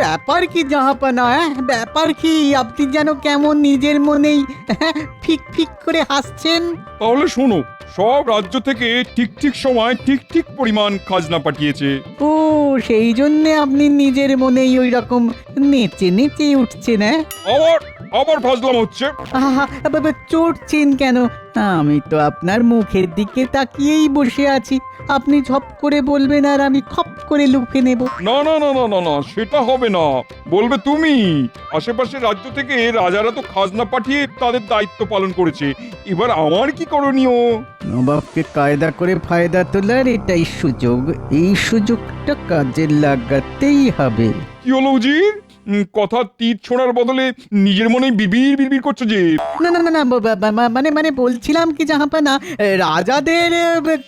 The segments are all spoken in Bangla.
ব্যাপার কি জাহাপানা, ব্যাপার কি? আপনি যেন কেমন নিজের মনেই ফিক ফিক করে হাসছেন। তাহলে শোনো, সব রাজ্য থেকে ঠিক ঠিক সময় ঠিক ঠিক পরিমাণ খাজনা পাঠিয়েছে। ও, সেই জন্যে আপনি নিজের মনেই ওই রকম নেচে নেচে উঠছেন। আবার আবার ফাজলাম হচ্ছে। আহা, চড়ছেন কেন? আমি তো আপনার মুখের দিকে তাকিয়েই বসে আছি। আপনি ঝপ করে বলবেন আর আমি খপ করে লুফে নেব। না না না না না না, সেটা হবে না। বলবে তুমি। আশেপাশের রাজ্য থেকে রাজারা তো খাজনা পাঠিয়ে তাদের দায়িত্ব পালন করেছে, এবার আমার কি করণীয়? নবাবকে কায়দা করে ফায়দা তোলার এটাই সুযোগ। এই সুযোগটা কাজে লাগাতেই হবে। কি হলো উজির? কথা তীর ছোঁড়ার বদলে নিজের মনেই বিড়বিড় বিড়বিড় করছো যে। না না না না, মানে মানে বলছিলাম কি জাহাপানা, রাজাদের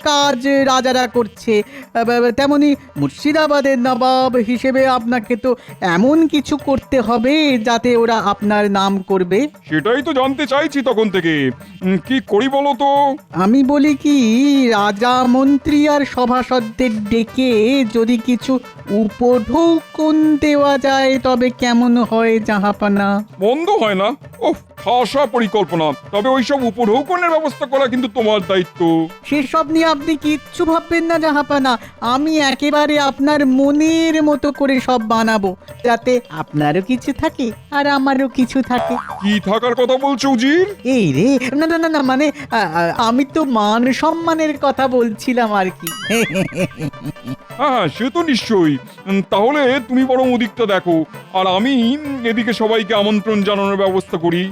কাজ রাজারা করছে, তেমনি মুর্শিদাবাদের নবাব হিসেবে আপনাকে তো এমন কিছু করতে হবে যাতে ওরা আপনার নাম করবে। সেটাই তো জানতে চাইছি তখন থেকে। কি করি বলো তো? আমি বলি কি, রাজা মন্ত্রী আর সভাসদদের ডেকে যদি কিছু উপঢৌকন দেওয়া যায় তবে কেমন হয় জাহাপানা? বন্ধ হয় না। ওহ, খাসা পরিকল্পনা। তবে ওইসব উপঢৌকনের ব্যবস্থা করা কিন্তু তোমার দায়িত্ব। সেসব নিয়ে আপনি কিচ্ছু ভাববেন না জাহাপানা। আমি একেবারে আপনার মনের মতো করে সব বানাবো, যাতে আপনারও কিছু থাকে আর আমারও কিছু থাকে। কি থাকার কথা বলছো উজির? এই রে, না না না না, মানে আমি তো মান সম্মানের কথা বলছিলাম আর কি। হ্যাঁ, সে তো নিশ্চয়ই। তাহলে তুমি বরং ওদিকটা দেখো, আর আমি এদিকে সবাইকে আমন্ত্রণ জানানোর ব্যবস্থা করি।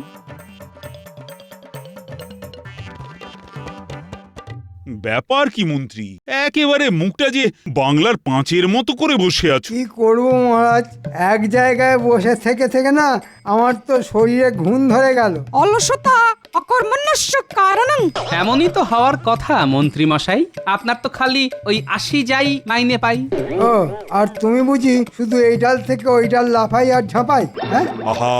ব্যাপার কি মন্ত্রী, একেবারে মুখটা যে বাংলার পাঁচের মতো করে বসে আছো। কি করব মহারাজ, এক জায়গায় বসে থেকে থেকে না আমার তো শরীরে ঘুম ধরে গেল। অলসতা অকর্মণ্যস্য কারণং। এমনই তো হওয়ার কথা মন্ত্রী মশাই, আপনার তো খালি ওই আসি যাই মাইনে পাই। ও, আর তুমি বুঝি শুধু এই ডাল থেকে ওই ডাল লাফাই আর ঝাঁপাই? হ্যাঁ, আহা,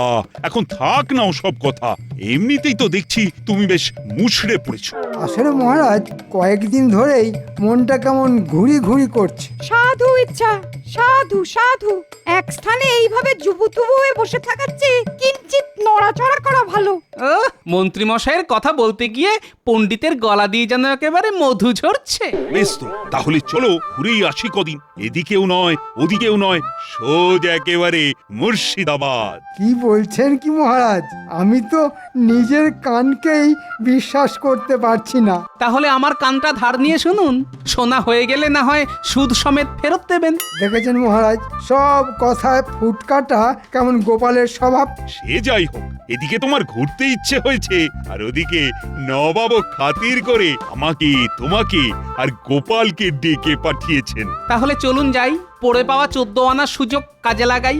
এখন থাক না সব কথা। এমনিতেই তো দেখছি তুমি বেশ মুছড়ে পড়েছো। আসলে মহারাজ কয়েকদিন ধরেই মনটা কেমন ঘুরি ঘুরি করছে। সাধু ইচ্ছা, সাধু সাধু। এক স্থানে এইভাবে জুবুতুবু হয়ে বসে থাকার চেয়ে কিঞ্চিত নড়াচড়া করা ভালো। মন্ত্রী মশাইয়ের কথা বলতে গিয়ে পণ্ডিতের গলা দিয়ে যেন একেবারে মধু ঝরছে। বেশ তো, তাহলে চলো ঘুরেই আসি কদিন। এদিকেও নয় ওদিকেও নয়, সোজা একেবারে মুর্শিদাবাদ। কি বলছেন কি মহারাজ, আমি তো নিজের কানকেই বিশ্বাস করতে পারছি না। তাহলে আমার কানটা ধার নিয়ে শুনুন, সোনা হয়ে গেলে না হয় সুদ সমেত ফেরত দেবেন। দেখেছেন মহারাজ, সব কথায় ফুটকাটা কেমন গোপালের স্বভাব। সে যাই হোক, এদিকে তোমার ঘুরতে ইচ্ছে হয়েছে, আর ওদিকে নবাব খাতির করে আমাকে, তোমাকে আর গোপালকে ডেকে পাঠিয়েছেন। তাহলে চলুন যাই, পড়ে পাওয়া 14 আনার সুযোগ কাজে লাগাই।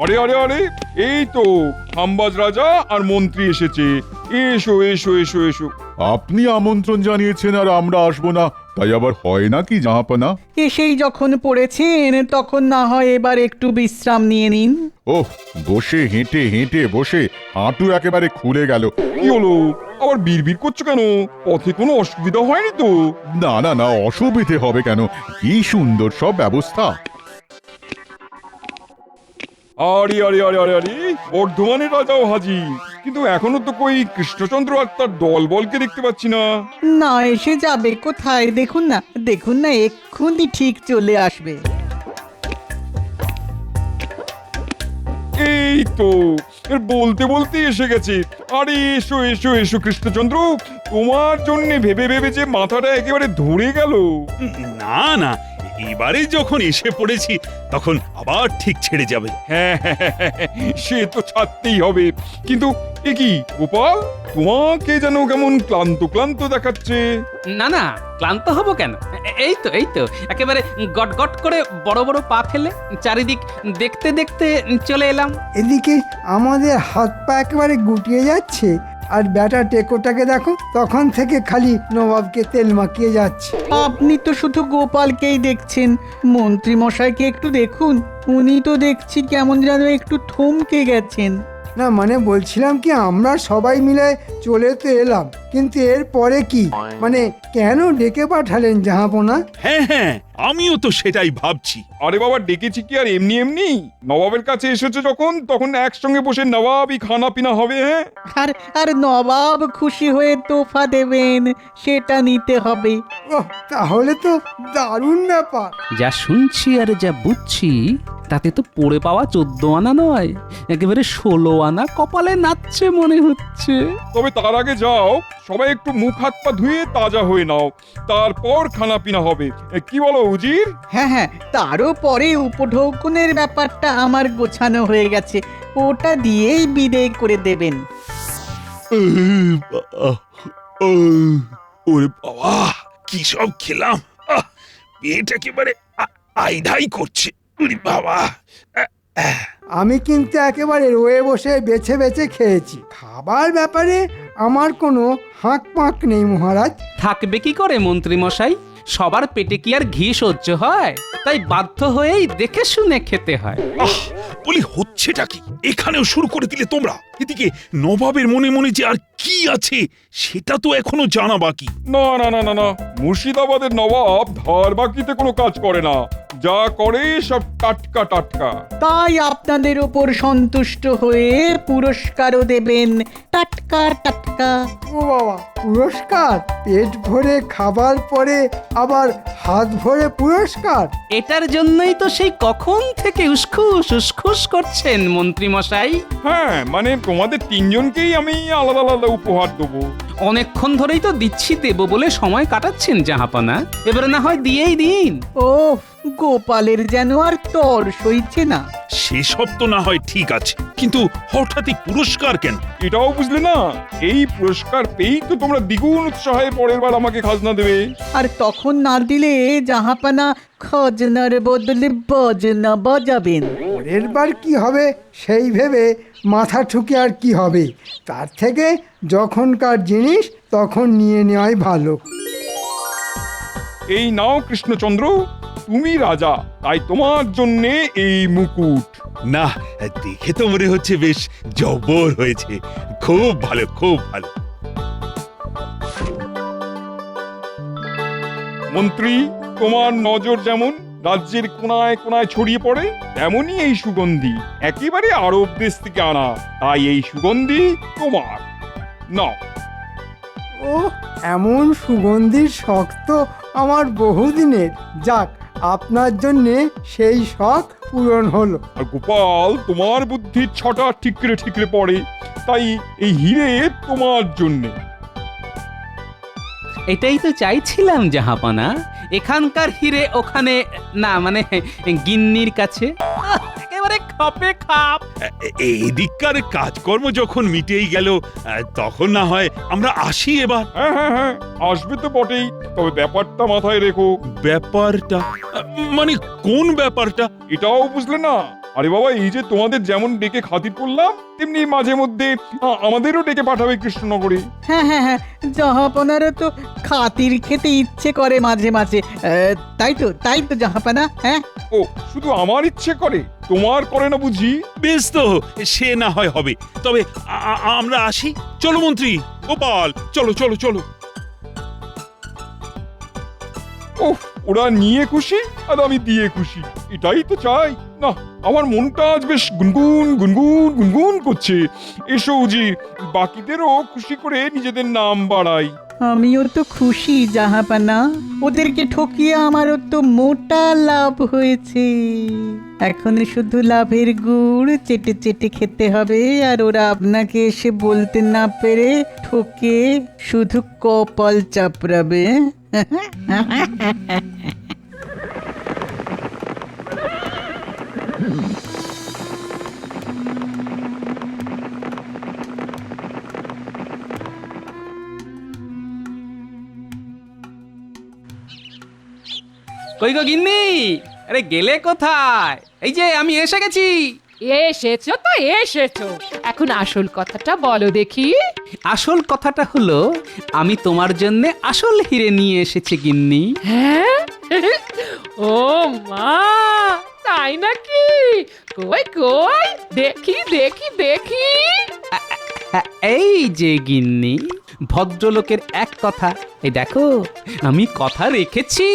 আরে আরে আরে, এই তো হামবাজ রাজা আর মন্ত্রী এসেছে। এসো এসো এসো এসো। আপনি আমন্ত্রণ জানিয়েছেন আর আমরা আসবো না, তাই আবার হয় নাকি জাহাপানা? এসেই যখন পড়েছেন তখন না হয় এবার একটু বিশ্রাম নিয়ে নিন। ওহ, বসে হেঁটে হেঁটে বসে হাঁটু একেবারে খুলে গেল। কি হলো, আবার বিড়বিড় করছো কেন? পথে কোনো অসুবিধা হয়নি তো? না না না, অসুবিধে হবে কেন? কি সুন্দর সব ব্যবস্থা। আরে আরে আরে আরে আরে, বর্ধমানের রাজাও হাজির, কিন্তু এখনো তো কই কৃষ্ণচন্দ্র আর তার দলবলকে দেখতে পাচ্ছি না। না, এসে যাবে কোথায়? দেখুন না, দেখুন না, এক্ষুনি ঠিক চলে আসবে। এই তো এর বলতে বলতে এসে গেছে। আরে এসো এসো এসো কৃষ্ণচন্দ্র, তোমার জন্য ভেবে ভেবে যে মাথাটা একেবারে ধরে গেল। না না, এবারে যখন এসে পড়েছি তখন আবার ঠিক ছেড়ে যাবে। হ্যাঁ, সে তো ছাড়তেই হবে। কিন্তু এ কি গোপাল, তোমাকে যেন কেমন ক্লান্ত ক্লান্ত দেখাচ্ছে। না না, ক্লান্ত হব কেন? এই তো একেবারে গট গট করে বড় বড় পা ফেলে চারিদিক দেখতে দেখতে চলে এলাম। এদিকে আমাদের হাত পা একেবারে গুটিয়ে যাচ্ছে, আর ব্যাটা টেকোটাকে দেখো, তখন থেকে খালি নবাবকে তেল মাখিয়ে যাচ্ছে। আপনি তো শুধু গোপালকেই দেখছেন, মন্ত্রী মশাইকে একটু দেখুন, উনি তো দেখছি কেমন যেন একটু থমকে গেছেন। না মানে বলছিলাম কি, আমরা সবাই মিলে চলে তো এলাম, কিন্তু এর পরে কি, মানে কেন ডেকে পাঠালেন জাহাপনা? হ্যাঁ, আমিও তো সেটাই ভাবছি। আরে বাবা, ডেকেছি কি আর এমনি এমনি? নবাবের কাছে এসেছে যখন, তখন একসঙ্গে বসে নবাবই খানা পিনা হবে। হ্যাঁ, আর আর নবাব খুশি হয়ে তোফা দেবেন, সেটা নিতে হবে। ওহ, তাহলে তো দারুণ ব্যাপার। যা শুনছি আর যা বুঝছি তাতে তো পড়ে পাওয়া 14 আনা নয়, একেবারে 16 আনা কপালে নাচছে মনে হচ্ছে। তবে তার আগে যাও, সবাই একটু মুখ হাত পা ধুয়ে তাজা হয়ে নাও, তারপর খানা পিনা হবে। কি বলো উজির? হ্যাঁ, তারও পরে উপঢৌকনের ব্যাপারটা আমার গোছানো হয়ে গেছে, ওটা দিয়েই বিদেয় করে দেবেন। ওরে বাবা, কি সব খেলাম! পেট একেবারে আইধাই করছে। ওরে বাবা! আমি কিন্তু একেবারে রয়ে বসে বেছে বেছে খেয়েছি, খাবার ব্যাপারে আমার কোনো হাঁক পাঁক নেই মহারাজ। থাকবে কি করে মন্ত্রী মশাই? সবার পেটে কি আর ঘি সহ্য হয়? তাই বাধ্য হয়েই দেখে শুনে খেতে হয়। বলি হচ্ছেটা কি? এখানেও শুরু করে দিলে তোমরা। এদিকে নবাবের মনে মনে যে আর কি আছে সেটা তো এখনো জানা বাকি। না না না না না, মুর্শিদাবাদের নবাব ধার বাকিতে কোনো কাজ করে না, যা করে সব টাটকা টাটকা। তাই আপনাদের ওপর সন্তুষ্ট হয়ে পুরস্কারও দেবেন, টাটকা টাটকা। ও বাবা, পুরস্কার? পেট ভরে খাবার পরে আবার হাত ভরে পুরস্কার? এটার জন্যই তো সেই কখন থেকে উসখুস উসখুস করছেন মন্ত্রী মশাই। হ্যাঁ, মানে তোমাদের তিনজনকেই আমি আলাদা আলাদা উপহার দেবো। অনেকক্ষণ ধরেই তো দিচ্ছি দেবো বলে সময় কাটাচ্ছেন জাহাপানা, এবারে না হয় দিয়েই দিন। ও গোপালের যেন আর তর সইছে না। সেসব তো না হয় ঠিক আছে, কিন্তু হঠাৎই পুরস্কার কেন? এটাও বুঝলে না? এই পুরস্কার পেয়েই তো তোমরা দ্বিগুণ উৎসাহে পরের বার আমাকে খাজনা দেবে। আর তখন না দিলে জাহাপানা খজনার বদলে বজনা বাজাবেন। পরের বার কি হবে সেই ভেবে মাথা ঠুকে আর কি হবে, তার থেকে যখনকার জিনিস তখন নিয়ে নেওয়াই ভালো। এই নাও কৃষ্ণচন্দ্র, তুমি রাজা, তাই তোমার জন্যে এই মুকুট। না, দেখে তো মনে হচ্ছে বেশ জব্বর হয়েছে। খুব ভালো, খুব ভালো। মন্ত্রী, তোমার নজর যেমন রাজ্যের কোনায় কোনায় ছড়িয়ে পড়ে, তেমনই এই সুগন্ধি একেবারে আরব দেশ থেকে আনা, তাই এই সুগন্ধি তোমার। নাও। ও, এমন সুগন্ধির শখ তো আমার বহুদিনের। যাক, আপনার জন্যে সেই শখ পূরণ হলো। আর গোপাল, তোমার বুদ্ধির ছটা ঠিকরে ঠিকরে পড়ে, তাই এই হিরে তোমার জন্যে। এটাই তো চাইছিলাম জাহাপানা, এখানকার হিরে ওখানে না, মানে গিন্নির কাছে। একেবারে খাপে খাপ। এদিককার কাজকর্ম যখন মিটেই গেল, তখন না হয় আমরা আসি এবার। হ্যাঁ হ্যাঁ হ্যাঁ, আসবে তো বটেই, তবে ব্যাপারটা মাথায় রেখো। ব্যাপারটা মানে কোন ব্যাপারটা? এটাও বুঝলে না? আরে বাবা, এই যে তোমাদের যেমন ডেকে খাতির করলাম, তেমনি মাঝে মধ্যে আমাদেরও ডেকে পাঠাবে কৃষ্ণনগরে। হ্যাঁ, জাহাপানারও তো খাতির খেতে ইচ্ছে করে মাঝে মাঝে, তাই তো জাহাপানা। হ্যাঁ, ও, শুধু আমার ইচ্ছে করে, তোমার করে না বুঝি? বেশ তো, সে না হয় হবে। তবে আমরা আসি। চলো মন্ত্রী, গোপাল, চলো চলো চলো। ওহ, ওরা নিয়ে খুশি আর আমি দিয়ে খুশি, এটাই তো চাই। না, আমার মনটা আজ বেশ গুনগুন গুনগুন গুনগুন করছে। এসো উজি, বাকিদেরও খুশি করে নিজেদের নাম বাড়াই। আমিও তো খুশি জাহাপানা, ওদেরকে ঠকিয়ে আমারও তো মোটা লাভ হয়েছে। এখন শুধু লাভের গুড় চেটে চেটে খেতে হবে, আর ওরা আপনাকে এসে বলতে না পেরে ঠকে শুধু কপাল চাপড়াবে। কই গো গিন্নি, আরে গেলে কোথায়? এই যে আমি এসে গেছি। এসেছো তো এসেছো, এখন আসল কথাটা বলো দেখি। আসল কথাটা হলো আমি তোমার জন্য আসল হিরে নিয়ে এসেছি গিন্নি। হ্যাঁ? ও মা, তাই নাকি? কই কই, দেখি দেখি দেখি। এই যে গিন্নি, ভদ্রলোকের এক কথা, এই দেখো আমি কথা রেখেছি।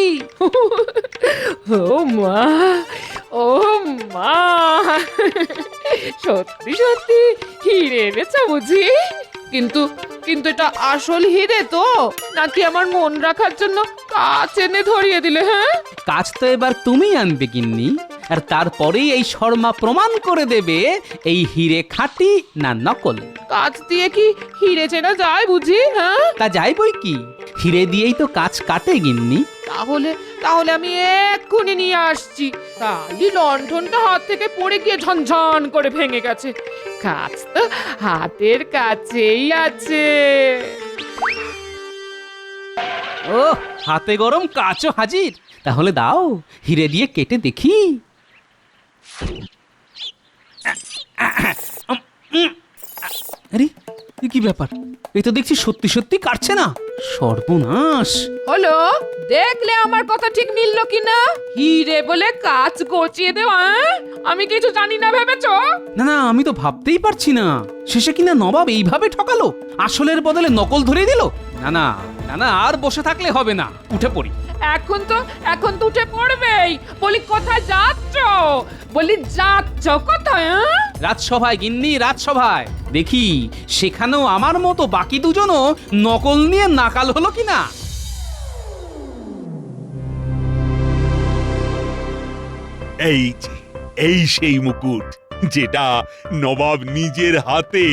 ও মা, ও মা, সত্যি সত্যি হিরে এনেছো বুঝি? কিন্তু কিন্তু এটা আসল হিরে তো, নাকি আমার মন রাখার জন্য কাচ এনে ধরিয়ে দিলে? হ্যাঁ, কাজ তো এবার তুমি আনবে গিন্নি, আর তারপরেই এই শর্মা প্রমাণ করে দেবে এই হিরে খাঁটি না নকল। কাচ দিয়ে কি হিরে চেনা যায় বুঝি? হ্যাঁ, তা যাই বই কি, হিরে দিয়েই তো কাজ কাটে গিন্নি। তাহলে তাহলে আমি এক্ষুনি নিয়ে আসছি। তাই লণ্ঠনটা হাত থেকে পড়ে গিয়ে ঝনঝন করে ভেঙে গেছে। কাজ তো হাতের কাছেই আছে। ও, হাতে গরম কাচও হাজির। তাহলে দাও, হিরে দিয়ে কেটে দেখি। আরে, এ কি ব্যাপার? এই তো দেখছি সত্যি সত্যি কাটছে না। সর্বনাশ! হলো, দেখলে আমার কথা ঠিক মিললো কিনা? হিরে বলে কাজ গচিয়ে দেওয়া, হ্যাঁ? আমি কিছু জানি না ভেবেছো? না না, আমি তো ভাবতেই পারছি না, শেষে কিনা নবাব এইভাবে ঠকালো, আসলের বদলে নকল ধরিয়ে দিল। না না না না, আর বসে থাকলে হবে না, উঠে পড়ি। এখন তো উঠে পড়বেই। বলি কোথায় যাচ্ছ? বলি যাচ্ছ কোথায়? হ্যাঁ? রাজসভায় গিন্নি, রাজসভায়। দেখি সেখানেও আমার মতো বাকি দুজনও নকল নিয়ে নাকাল হলো কিনা। এই যে, এই সেই মুকুট যেটা নবাব নিজের হাতে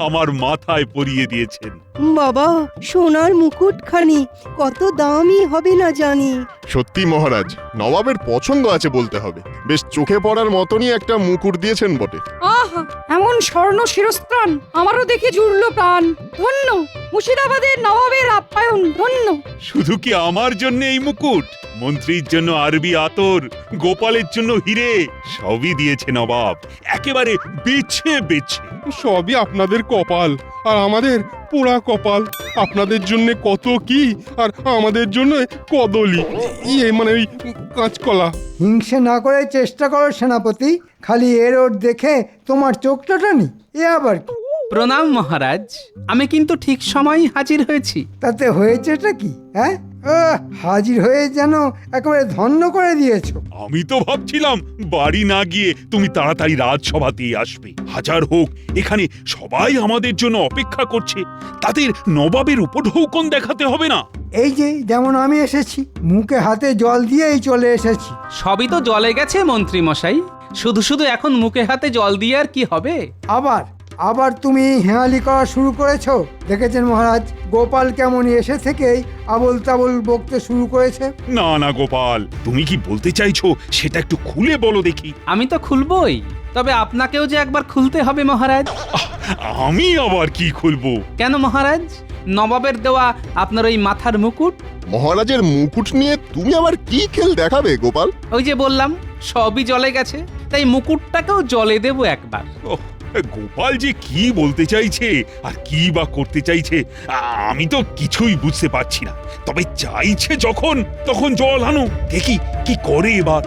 আমার মাথায় পরিয়ে দিয়েছেন। বাবা, সোনার মুকুটখানি কত দামি হবে না জানি। সত্যি মহারাজ, নবাবের পছন্দ আছে বলতে হবে। বেশ চোখে পড়ার মতনই একটা মুকুট দিয়েছেন বটে। আহা, এমন স্বর্ণ শিরস্ত্রাণ আমারও দেখে জুড়লো প্রাণ। ধন্য মুর্শিদাবাদের নবাবের আপ্যায়ন, ধন্য। শুধু কি আমার জন্য এই মুকুট? মন্ত্রীর জন্য আরবি আতর, গোপালের জন্য হিরে, সবই দিয়েছে নবাব, একেবারে বেছে বেছে। সবই আপনাদের কপাল, আর আমাদের পোড়া কপাল। আপনাদের জন্য কত কি, আর আমাদের জন্য কদলি, মানে ওই কাঁচকলা। হিংসে না করে চেষ্টা করো সেনাপতি, খালি এর ওর দেখে তোমার চোখটা টানি, এ আবার কি? প্রণাম মহারাজ, আমি কিন্তু ঠিক সময়ই হাজির হয়েছি। তাতে হয়েছেটা কি? হ্যাঁ, হাজির হয়ে যেন একেবারে ধন্য করে দিয়েছো। আমি তো ভাবছিলাম বাড়ি না গিয়ে তুমি তাড়াতাড়ি রাজসভাতেই আসবে। হাজার হোক, এখানে সবাই আমাদের জন্য অপেক্ষা করছে, তাদের নবাবের উপঢৌকন দেখাতে হবে না? এই যে যেমন আমি এসেছি, মুখে হাতে জল দিয়েই চলে এসেছি। সবই তো জলে গেছে মন্ত্রী মশাই, শুধু শুধু এখন মুখে হাতে জল দিয়ে আর কি হবে? আবার তুমি হেঁয়ালি করা শুরু করেছো। দেখেছেন মহারাজ, গোপাল কেমন এসে থেকেই আবল তাবল বকতে শুরু করেছে। না না গোপাল, তুমি কি বলতে চাইছো সেটা একটু খুলে বলো দেখি। আমি তো খুলবই, তবে আপনাকেও যে একবার খুলতে হবে মহারাজ। আমি আবার কি খুলবো? কেন মহারাজ, নবাবের দেওয়া আপনার ওই মাথার মুকুট। মহারাজের মুকুট নিয়ে তুমি আবার কি খেল দেখাবে গোপাল? ওই যে বললাম সবই জলে গেছে, তাই মুকুটটাকেও জলে দেব একবার। ওহ, গোপাল যে কি বলতে চাইছে আর কি বা করতে চাইছে আমি তো কিছুই বুঝতে পারছি না। তবে চাইছে যখন, তখন জল আনো, দেখি কি করে এবার।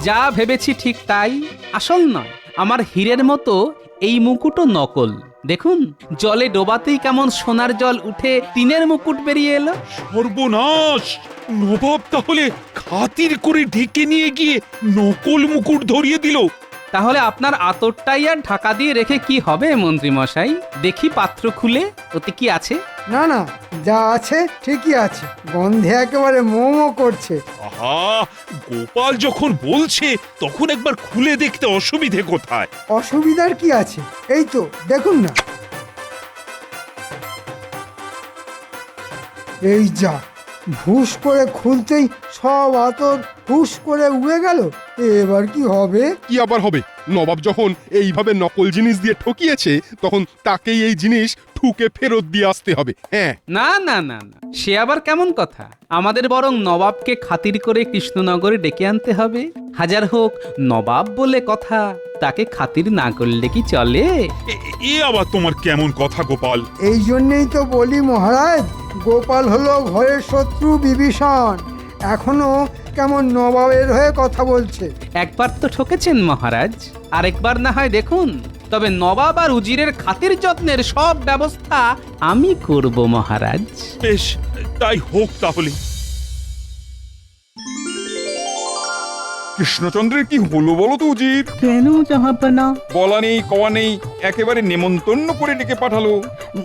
যা ভেবেছি ঠিক তাই, আসল নয়। আমার হীরের মতো এই মুকুটও নকল। দেখুন, জলে ডোবাতেই কেমন সোনার জল উঠে টিনের মুকুট বেরিয়ে এলো। সর্বনাশ! নবাব তাহলে খাতির করে ঢেকে নিয়ে গিয়ে নকল মুকুট ধরিয়ে দিল। তাহলে আপনার আতরটাই আর ঢাকা দিয়ে রেখে কি হবে মন্ত্রী মশাই? দেখি পাত্র খুলে ওতে কি আছে। না না, যা আছে ঠিকই আছে, গন্ধে একেবারে মোমো করছে। আহা, গোপাল যখন বলছে তখন একবার খুলে দেখতে অসুবিধে কোথায়? অসুবিধার কি আছে? এই তো দেখুন না। এই যা, ভুস করে খুলতেই সব আতর হুস করে উড়ে গেল। এবার কি হবে? কি আবার হবে? নবাব যখন এইভাবে নকল জিনিস দিয়ে ঠকিয়েছে তখন তাকেই এই জিনিস ঠুকে ফেরত দিয়ে আসতে হবে। হ্যাঁ, না না না না, সে আবার কেমন কথা? আমাদের বরং নবাবকে খাতির করে কৃষ্ণনগরে ডেকে আনতে হবে। হাজার হোক নবাব বলে কথা, তাকে খাতির না করলে কি চলে? এ আবার তোমার কেমন কথা গোপাল? এই জন্যেই তো বলি মহারাজ, গোপাল হলো ঘরের শত্রু বিভীষণ, এখনো কেমন নবাবের হয়ে কথা বলছে। একবার তো ঠকেছেন মহারাজ, আরেকবার না হয় দেখুন। তবে নবাব আর উজিরের খাতির যত্নের সব ব্যবস্থা আমি করব মহারাজ। বেশ, তাই হোক তাহলে। কৃষ্ণচন্দ্রের কি হলো বলো তো উজির? কেন জাহাপনা? বলা নেই কওয়া নেই, একেবারে নেমন্তন্ন করে ডেকে পাঠালো।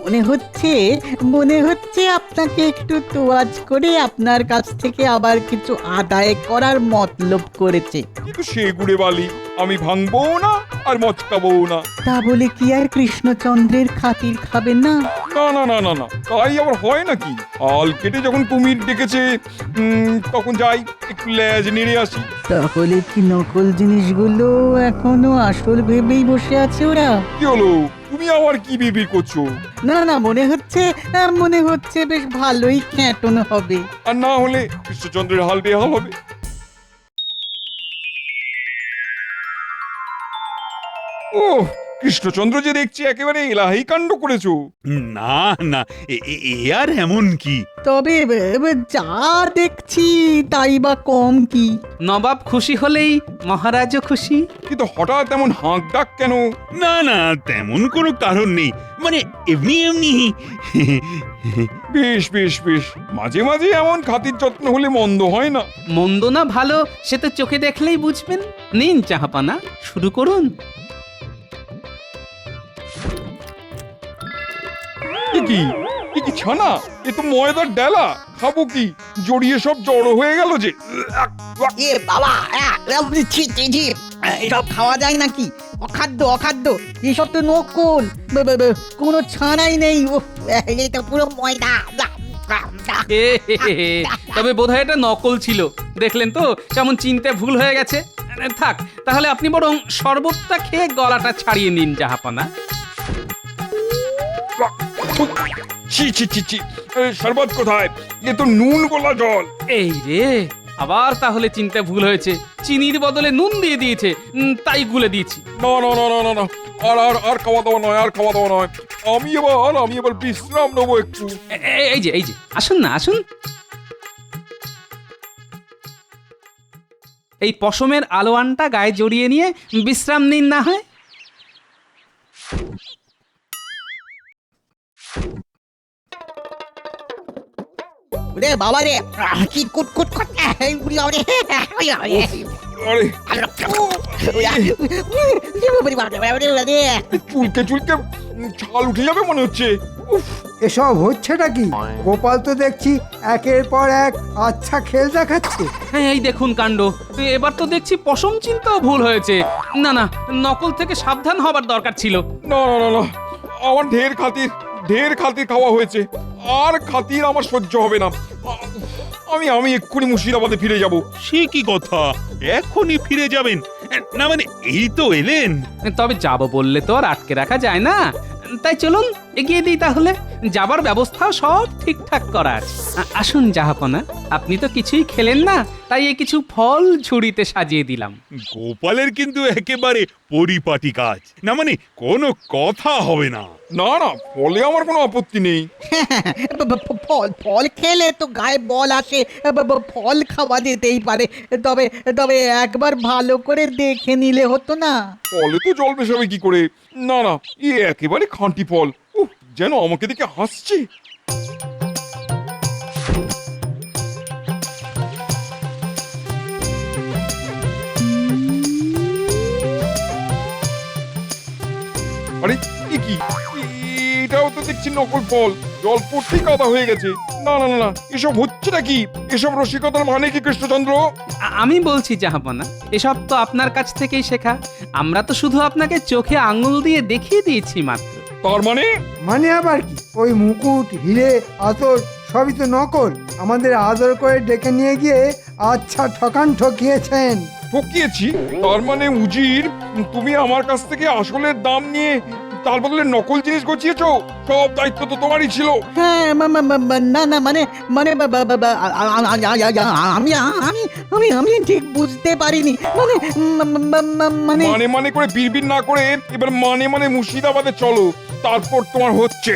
মনে হচ্ছে আপনাকে একটু তোয়াজ করে আপনার কাছ থেকে আবার কিছু আদায় করার মতলব করেছে। কিন্তু সে গুড়ে বালি, আমি ভাঙবো না আর মচকাবো না। তা বলে কি আর কৃষ্ণচন্দ্রের খাতির খাবেন না? না না না না না, তাই আবার হয় নাকি? হাল কেটে যখন কুমির ডেকেছে তখন যাই একটু লেজ নেড়ে আসি। তাহলে কি নকল জিনিসগুলো এখনো আসল ভেবেই বসে আছে ওরা? কি হলো, তুমি আবার কি বিবির করছো? না না, মনে হচ্ছে বেশ ভালোই খ্যাটন হবে। আর না হলে কৃষ্ণচন্দ্রের হাল বেহাল হবে। ও কৃষ্ণচন্দ্র যে দেখছি একেবারে এলাহি কাণ্ড করেছো। না না, এ আর এমন কি? তবে যা দেখছি তাই বা কম কি? নবাব খুশি হলেই মহারাজও খুশি। কিন্তু হঠাৎ এমন হাঁক ডাক কেন? না না, তেমন কোনো কারণ নেই, মানে এমনি এমনি। বেশ বেশ বেশ, মাঝে মাঝে এমন খাতির যত্ন হলে মন্দ হয় না। মন্দ না ভালো সে তো চোখে দেখলেই বুঝবেন। নিন চাহাপানা, শুরু করুন। কি ছানা, এ তো ময়দার ডালা, খাবো কি? জড়িয়ে সব জড়ো হয়ে গেল যে। বাবা, এসব খাওয়া যায় নাকি? অখাদ্য এসব তো নকল, কোনো ছানাই নেই। এটা পুরো ময়দা। তবে বোধহয় এটা নকল ছিল, দেখলেন তো কেমন চিনতে ভুল হয়ে গেছে। থাক, তাহলে আপনি বরং শরবতটা খেয়ে গলাটা ছাড়িয়ে নিন জাহাপানা। ছি ছি ছি ছি, শরবত কোথায়? এ তো নুন গোলা জল। এই রে, আবার তাহলে চিনতে ভুল হয়েছে, চিনির বদলে নুন দিয়ে দিয়েছে, তাই গুলে দিয়েছি। না না না না না না, আর খাওয়া দাওয়া নয়, আর খাওয়া দাওয়া নয়। আমি এবার বিশ্রাম নেবো একটু। এই যে আসুন না, আসুন। এই পশমের আলোয়ানটা গায়ে জড়িয়ে নিয়ে বিশ্রাম নিন না হয়। রে বাবা রে, কি কুটকুট করতে চুলকে ছাল উঠে যাবে মনে হচ্ছে। এসব হচ্ছেটা কি? গোপাল তো দেখছি একের পর এক আচ্ছা খেল দেখাচ্ছে। হ্যাঁ, এই দেখুন কাণ্ড, এবার তো দেখছি পশম চিন্তাও ভুল হয়েছে। না না, নকল থেকে সাবধান হবার দরকার ছিল। না না না না, আমার ঢের খাতির খাওয়া হয়েছে, আর খাতির আমার সহ্য হবে না। আমি এক্ষুনি মুর্শিদাবাদে ফিরে যাব। সে কি কথা, এখনই ফিরে যাবেন? না মানে এই তো এলেন। তবে যাব বললে তো আর আটকে রাখা যায় না, তাই চলুন এগিয়ে দিই তাহলে। যাবার ব্যবস্থা সব ঠিকঠাক করা আছে। আসুন জাহাপনা, আপনি তো কিছুই খেলেন না, তাই এই কিছু ফল ঝুড়িতে সাজিয়ে দিলাম। গোপালের কিন্তু একেবারে পরিপাটি কাজ, না মানে কোনো কথা হবে না। না না, ফলে আমার কোনো আপত্তি নেই। ফল খেলে তো গায়ে বল আসে, ফল খাওয়া যেতেই পারে। তবে একবার ভালো করে দেখে নিলে হতো না? ফলে তো জল মেশাবে কি করে? না না, একেবারে খাঁটি ফল। যেন আমাকে দেখে হাসছে। আরে এ কি এটাও তো দেখছি নকল ফল, জল পড়তেই কাদা হয়ে গেছে। না না না না, এসব হচ্ছে নাকি? এসব রসিকতার মানে কি কৃষ্ণচন্দ্র? আমি বলছি জাহাপনা, এসব তো আপনার কাছ থেকেই শেখা। আমরা তো শুধু আপনাকে চোখে আঙুল দিয়ে দেখিয়ে দিয়েছি মাত্র। তার মানে? মানে আবার কি? ওই মুকুট, হিরে, আতর সবই তো নকল। আমাদের আদর করে ডেকে নিয়ে গিয়ে আচ্ছা ঠকিয়েছেন। ঠকিয়েছি? তার মানে উজির, তুমি আমার কাছ থেকে আসলের দাম নিয়ে তার বদলে নকল জিনিস গছিয়েছো? সব দায়িত্ব তো তোমারই ছিল। হ্যাঁ, না না মানে মানে আমি আমি আমি আমি ঠিক বুঝতে পারিনি। মানে মানে মানে করে বিড়বিড় না করে এবার মানে মানে মুর্শিদাবাদে চলো, তারপর তোমার হচ্ছে।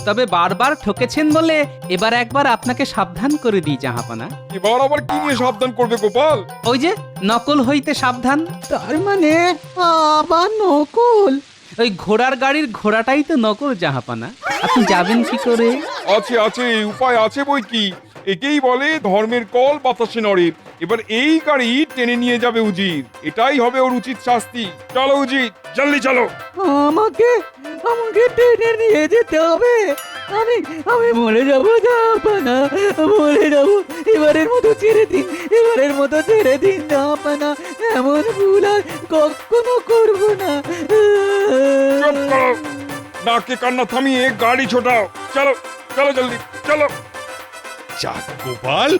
তবে বারবার ঠকেছেন বলে এবার একবার আপনাকে সাবধান করে দিই জাহাপনা। এবার আবার কি নিয়ে সাবধান করবে গোপাল? ওই যে নকল হইতে সাবধান। তার মানে আবার নকল? ওই ঘোড়ার গাড়ির ঘোড়াটাই তো নকল জাহাপনা। আপনি যাবেন কি করে? আছে আছে, উপায় আছে বই কি। একেই বলে ধর্মের কল বাতাসে নড়ে। এবার এই গাড়ি টেনে নিয়ে যাবে উজির, এটাই হবে ওর উচিত শাস্তি। চলো উজির, জলদি চলো। আমাকে আমাকে টেনে নিয়ে যেতে হবে? আমি আমি মরে যাবো জাহাপনা, মরে যাবো। এবারের মতো ছেড়ে দিন, এবারের মতো ছেড়ে দিন জাহাপনা। এমন ভুল আর কখনো করবো না। চুপ করো, নাকে কান্না থামিয়ে গাড়ি ছোটাও। চলো চলো জলদি চলো। যাক গোপাল,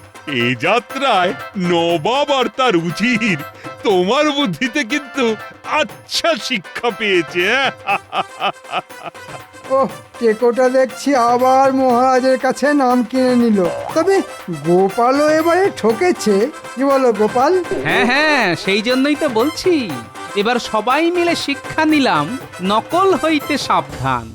এ যাত্রায় নবাব আর তার উজির তোমার বুদ্ধিতে কিন্তু আচ্ছা শিক্ষা পেয়েছে। ওহ, টেকোটা দেখছি আবার মহারাজের কাছে নাম কিনে নিল। তবে গোপালও এবারে ঠকেছে। কি বলো গোপাল? হ্যাঁ হ্যাঁ, সেই জন্যই তো বলছি এবার সবাই মিলে শিক্ষা নিলাম, নকল হইতে সাবধান।